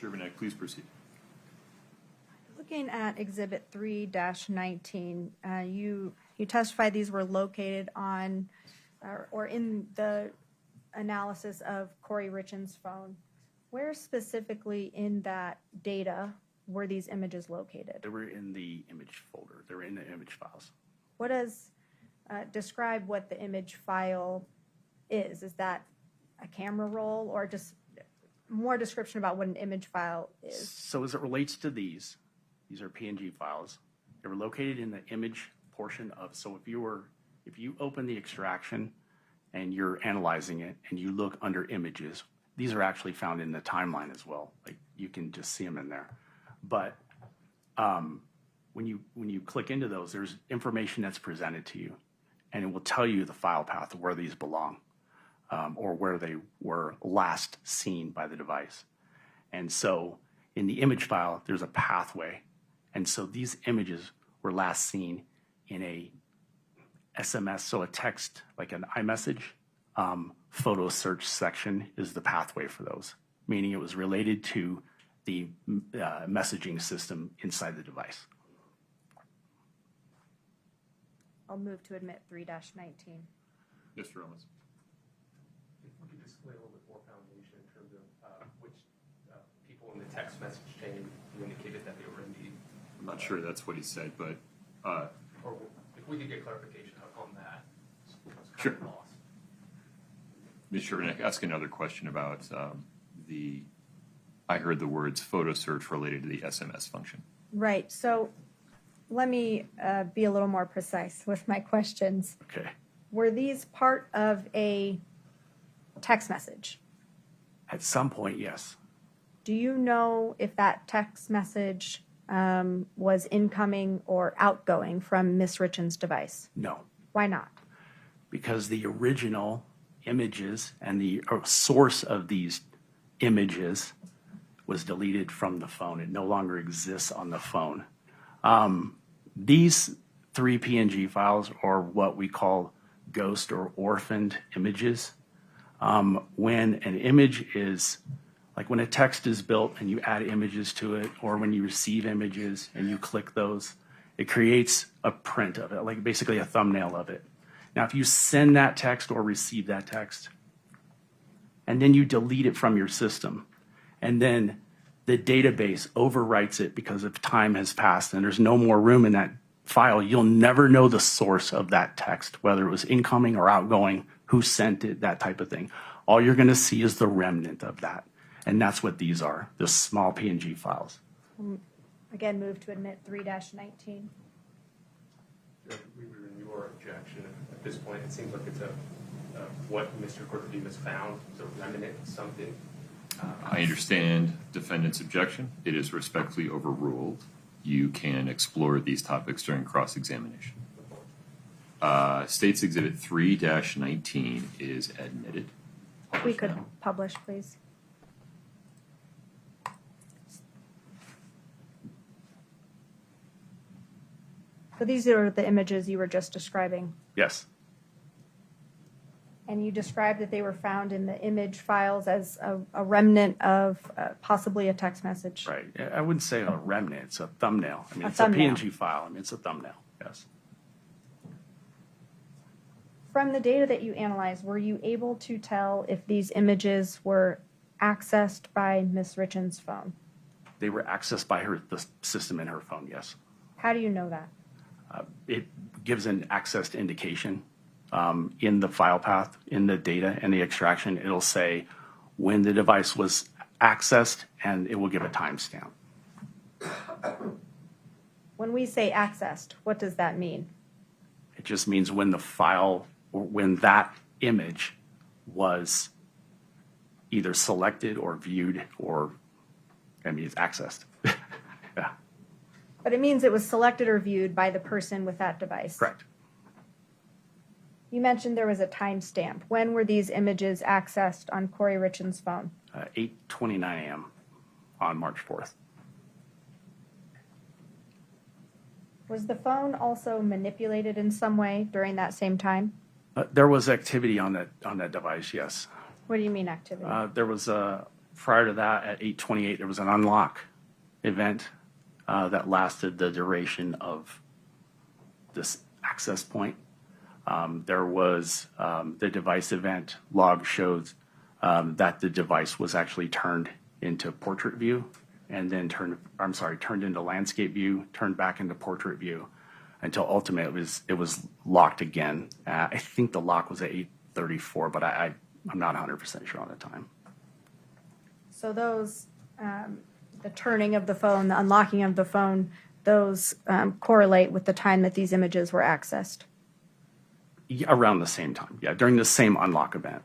Shervanek, please proceed. Looking at Exhibit 3-19, you testified these were located on or in the analysis of Kouri Richins' phone. Where specifically in that data were these images located? They were in the image folder. They were in the image files. What does describe what the image file is? Is that a camera roll, or just more description about what an image file is? So as it relates to these are PNG files. They were located in the image portion of, so if you open the extraction and you're analyzing it and you look under images, these are actually found in the timeline as well. Like, you can just see them in there. But when you click into those, there's information that's presented to you, and it will tell you the file path of where these belong, or where they were last seen by the device. And so in the image file, there's a pathway. And so these images were last seen in a SMS, so a text, like an iMessage, photo search section is the pathway for those, meaning it was related to the messaging system inside the device. I'll move to admit 3-19. Mr. Ramos. If we could just lay a little bit more foundation in terms of which people in the text message chain you indicated that they were in the... I'm not sure that's what he said, but... or if we could get clarification on that. Sure. Ms. Shervanek, ask another question about I heard the words photo search related to the SMS function. Right. So let me be a little more precise with my questions. Okay. Were these part of a text message? At some point, yes. Do you know if that text message was incoming or outgoing from Ms. Richins' device? No. Why not? Because the original images and the source of these images was deleted from the phone. It no longer exists on the phone. These 3 PNG files are what we call ghost or orphaned images. When an image is, like when a text is built and you add images to it, or when you receive images and you click those, it creates a print of it, like basically a thumbnail of it. Now, if you send that text or receive that text, and then you delete it from your system, and then the database overwrites it because of time has passed and there's no more room in that file, you'll never know the source of that text, whether it was incoming or outgoing, who sent it, that type of thing. All you're going to see is the remnant of that. And that's what these are, the small PNG files. Again, move to admit 3-19. We were in your objection. At this point, it seems like it's what Mr. Kotrodimos found was a remnant of something. I understand defendant's objection. It is respectfully overruled. You can explore these topics during cross-examination. State's Exhibit 3-19 is admitted. We could publish, please. So these are the images you were just describing. Yes. And you described that they were found in the image files as a remnant of possibly a text message. Right. I wouldn't say a remnant. It's a thumbnail. I mean, it's thumbnail. a PNG file. I mean, it's a thumbnail. Yes. From the data that you analyzed, were you able to tell if these images were accessed by Ms. Richins' phone? They were accessed by the system in her phone, yes. How do you know that? It gives an accessed indication in the file path, in the data and the extraction. It'll say when the device was accessed, and it will give a timestamp. When we say accessed, what does that mean? It just means when the file, or when that image was either selected or viewed, or, I mean, it's accessed. Yeah. But it means it was selected or viewed by the person with that device. Correct. You mentioned there was a timestamp. When were these images accessed on Kouri Richins' phone? 8:29 a.m. on March 4th. Was the phone also manipulated in some way during that same time? There was activity on that device, yes. What do you mean activity? There was Prior to that, at 8:28, there was an unlock event that lasted the duration of this access point. There was the device event log shows that the device was actually turned into portrait view and then turned into landscape view, turned back into portrait view until ultimately it was locked again. I think the lock was at 8:34, but I'm not 100% sure on the time. So those, the turning of the phone, the unlocking of the phone, those correlate with the time that these images were accessed. Yeah, around the same time, yeah, during the same unlock event.